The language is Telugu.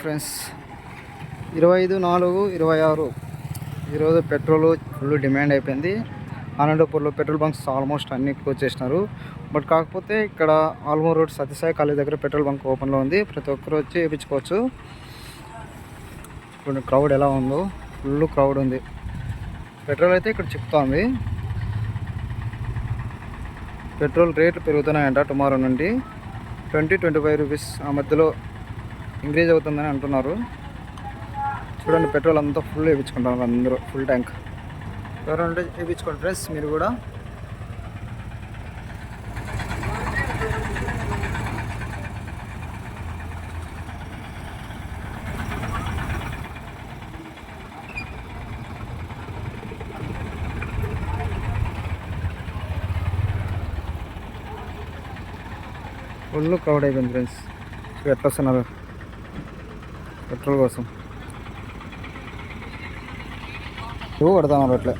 ఫ్రెండ్స్ 25/4/26 ఈరోజు పెట్రోల్ ఫుల్ డిమాండ్ అయిపోయింది. అనంతపూర్లో పెట్రోల్ బంక్స్ ఆల్మోస్ట్ అన్ని క్లోజ్ చేసినారు. బట్ కాకపోతే ఇక్కడ ఆల్మూర్ రోడ్ సత్యసాయి కాలేజ్ దగ్గర పెట్రోల్ బంక్ ఓపెన్లో ఉంది. ప్రతి ఒక్కరు వచ్చి వేయించుకోవచ్చు. ఇప్పుడు క్రౌడ్ ఎలా ఉందో, ఫుల్ క్రౌడ్ ఉంది. పెట్రోల్ అయితే ఇక్కడ చెప్తోంది. పెట్రోల్ రేట్లు పెరుగుతున్నాయంట టుమారో నుండి 20-25 రూపీస్ ఆ మధ్యలో ఇంక్రీజ్ అవుతుందని అంటున్నారు. చూడండి, పెట్రోల్ అంతా ఫుల్ వేయించుకుంటారు అందరూ, ఫుల్ ట్యాంక్. ఎవరంటే వేయించుకోండి ఫ్రెండ్స్ మీరు కూడా. ఫుల్ క్రౌడ్ అయిపోయింది ఫ్రెండ్స్. ఎట్లా వస్తున్నారు పెట్రోల్ కోసం పడుతున్నారు అట్లా.